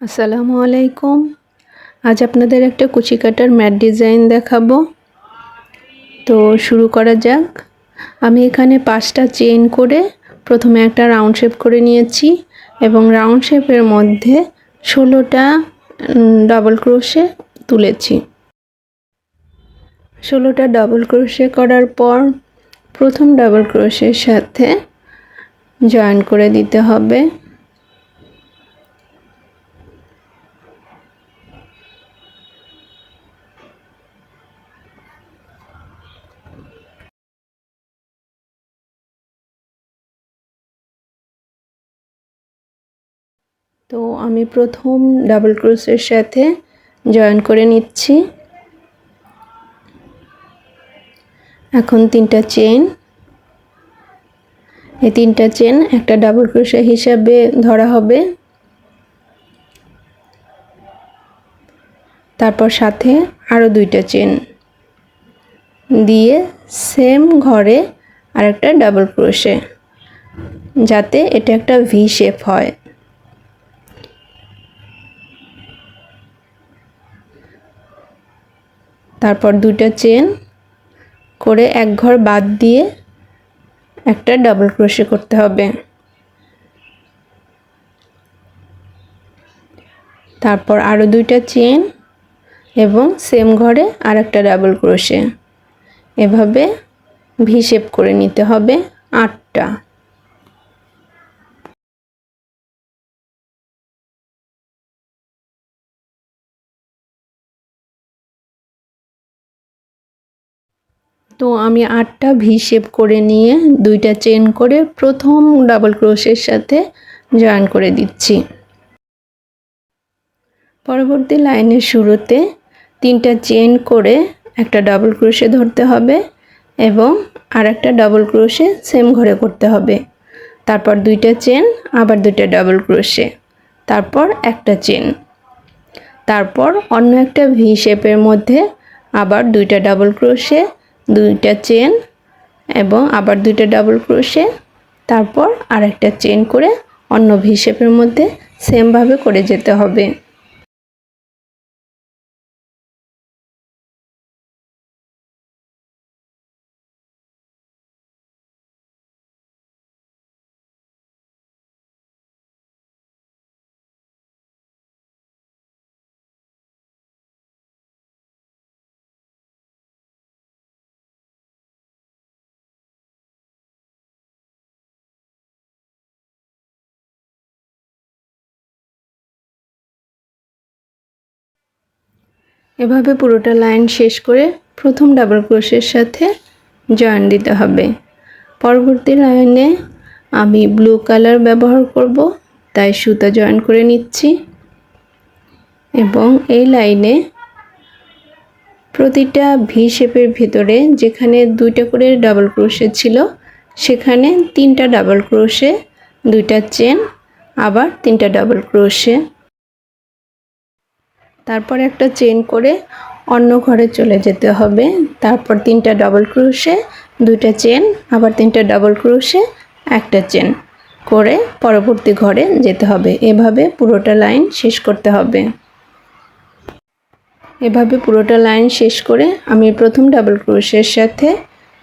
আসসালামু আলাইকুম। আজ আপনাদের একটা কুচি কাটার ম্যাট ডিজাইন দেখাবো। তো শুরু করা যাক। আমি এখানে 5টা চেইন করে প্রথমে একটা রাউন্ড শেপ করে নিয়েছি এবং রাউন্ড শেপের মধ্যে 16টা ডাবল ক্রোশে তুলেছি। 16টা ডাবল ক্রোশে করার পর প্রথম ডাবল ক্রোশের সাথে জয়েন করে দিতে হবে। তো আমি প্রথম ডাবল ক্রোশের সাথে জয়েন করে নিচ্ছি। এখন 3টা চেইন, এই 3টা চেইন একটা ডাবল ক্রোশে হিসাবে ধরা হবে। তারপর সাথে আরও 2টা চেইন দিয়ে সেম ঘরে আরেকটা ডাবল ক্রোশে, যাতে এটা একটা ভি শেপ হয়। তারপর 2টা চেইন করে এক ঘর বাদ দিয়ে একটা ডাবল ক্রোশে করতে হবে। তারপর আরও 2টা চেইন এবং সেম ঘরে আরেকটা ডাবল ক্রোশে, এভাবে ভি শেপ করে নিতে হবে 8টা। তো আমি 8টা ভি শেপ করে নিয়ে 2টা চেইন করে প্রথম ডাবল ক্রোশের সাথে জয়েন করে দিচ্ছি। পরবর্তী লাইনের শুরুতে 3টা চেইন করে একটা ডাবল ক্রোশে ধরতে হবে এবং আরেকটা ডাবল ক্রোশে সেম ঘরে করতে হবে। তারপর 2টা চেইন, আবার 2টা ডাবল ক্রোশে, তারপর একটা চেইন, তারপর অন্য একটা ভি শেপের মধ্যে আবার 2টা ডাবল ক্রোশে, 2টা চেইন এবং আবার 2টা ডাবল ক্রোশে, তারপর আরেকটা চেইন করে অন্য ভি শেপের মধ্যে সেমভাবে করে যেতে হবে। এভাবে পুরোটা লাইন শেষ করে প্রথম ডাবল ক্রোশের সাথে জয়েন দিতে হবে। পরবর্তী লাইনে আমি ব্লু কালার ব্যবহার করব, তাই সুতা জয়েন করে নিচ্ছি এবং এই লাইনে প্রতিটা ভি শেপের ভিতরে যেখানে 2টা করে ডাবল ক্রোশে ছিল সেখানে 3টা ডাবল ক্রোশে, 2টা চেন, আবার 3টা ডাবল ক্রোশে, তারপর একটা চেন করে অন্য ঘরে চলে যেতে হবে। তারপর 3টা ডাবল ক্রোশে, 2টা চেন, আবার 3টা ডাবল ক্রোশে, একটা চেন করে পরবর্তী ঘরে যেতে হবে। এভাবে পুরোটা লাইন শেষ করতে হবে। এভাবে পুরোটা লাইন শেষ করে আমি প্রথম ডাবল ক্রোশের সাথে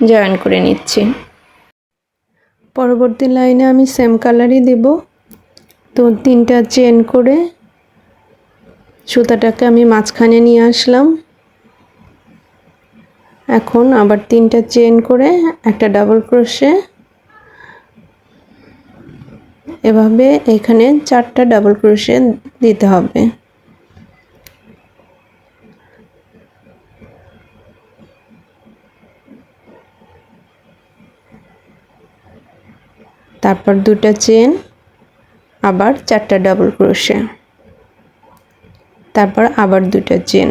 জয়েন করে নিচ্ছি। পরবর্তী লাইনে আমি সেম কালারই দেব। তো 3টা চেন করে সুতাটাকে আমি মাঝখানে নিয়ে আসলাম। এখন আবার 3টা চেন করে একটা ডাবল ক্রোশে, এভাবে এখানে 4টা ডাবল ক্রোশে দিতে হবে। তারপর 2টা চেন, আবার 4টা ডাবল ক্রোশে, তারপর আবার 2টা চেন,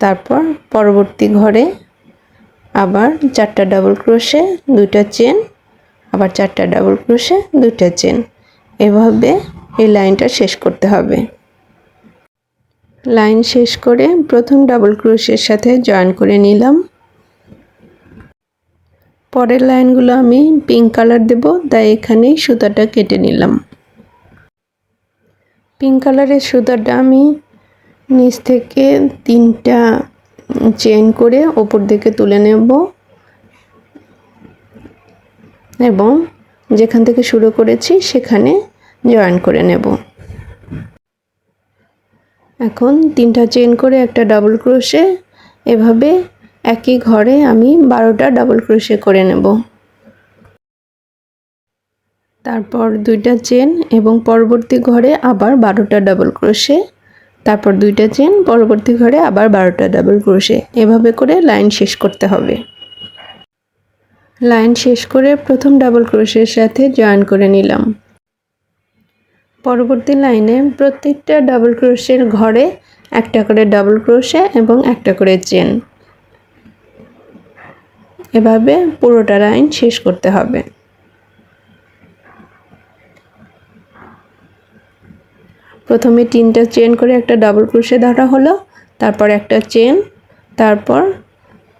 তারপর পরবর্তী ঘরে আবার 4টা ডাবল ক্রোশে, 2টা চেন, আবার 4টা ডাবল ক্রোশে, 2টা চেন, এভাবে এই লাইনটা শেষ করতে হবে। লাইন শেষ করে প্রথম ডাবল ক্রোশের সাথে জয়েন করে নিলাম। পরের লাইনগুলো আমি পিঙ্ক কালার দেব, তাই এখানেই সুতাটা কেটে নিলাম। পিঙ্ক কালারের সুতাটা আমি নিচ থেকে 3টা চেইন করে উপর দিকে তুলে নেব এবং যেখান থেকে শুরু করেছি সেখানে জয়েন করে নেব। এখন 3টা চেইন করে একটা ডাবল ক্রোশে এভাবে একই ঘরে আমি 12টা ডাবল ক্রোশে করে নেব। তারপর 2টা চেন এবং পরবর্তী ঘরে আবার 12টা ডাবল ক্রোশে, তারপর 2টা চেন, পরবর্তী ঘরে আবার 12টা ডাবল ক্রোশে, এভাবে করে লাইন শেষ করতে হবে। লাইন শেষ করে প্রথম ডাবল ক্রোশের সাথে জয়েন করে নিলাম। পরবর্তী লাইনে প্রত্যেকটা ডাবল ক্রোশের ঘরে একটা করে ডাবল ক্রোশে এবং একটা করে চেন, এভাবে পুরোটা লাইন শেষ করতে হবে। প্রথমে 3টা চেন করে একটা ডাবল ক্রোশে ধরা হলো, তারপর একটা চেন, তারপর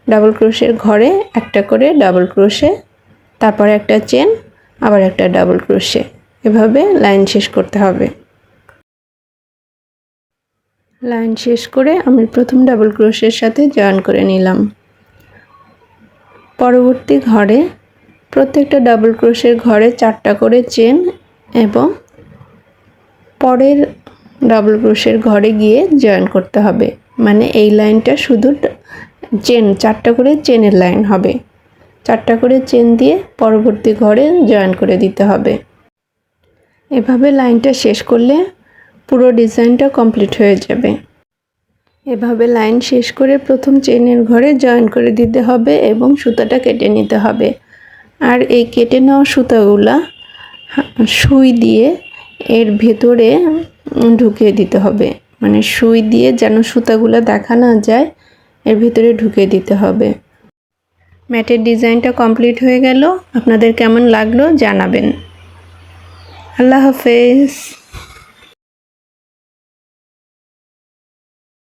ডাবল ক্রোশের ঘরে একটা করে ডাবল ক্রোশে, তারপর একটা চেন, আবার একটা ডাবল ক্রোশে, এভাবে লাইন শেষ করতে হবে। লাইন শেষ করে আমি প্রথম ডাবল ক্রোশের সাথে জয়েন করে নিলাম। পরবর্তী ঘরে প্রত্যেকটা ডাবল ক্রোশের ঘরে 4টা করে চেন এবং পরের ডাবল ক্রোশের ঘরে গিয়ে জয়েন করতে হবে, মানে এই লাইনটা শুধু চেন, 4টা করে চেনের লাইন হবে। 4টা করে চেন দিয়ে পরবর্তী ঘরে জয়েন করে দিতে হবে। এভাবে লাইনটা শেষ করলে পুরো ডিজাইনটা কমপ্লিট হয়ে যাবে। এভাবে লাইন শেষ করে প্রথম চেনের ঘরে জয়েন করে দিতে হবে এবং সুতাটা কেটে নিতে হবে। আর এই কেটে নেওয়া সুতাগুলা সুই দিয়ে এর ভেতরে ঢুকিয়ে দিতে হবে, মানে সুই দিয়ে যেন সুতাগুলো দেখা না যায়, এর ভিতরে ঢুকিয়ে দিতে হবে। ম্যাটের ডিজাইনটা কমপ্লিট হয়ে গেল। আপনাদের কেমন লাগলো জানাবেন। আল্লাহ হাফেজ।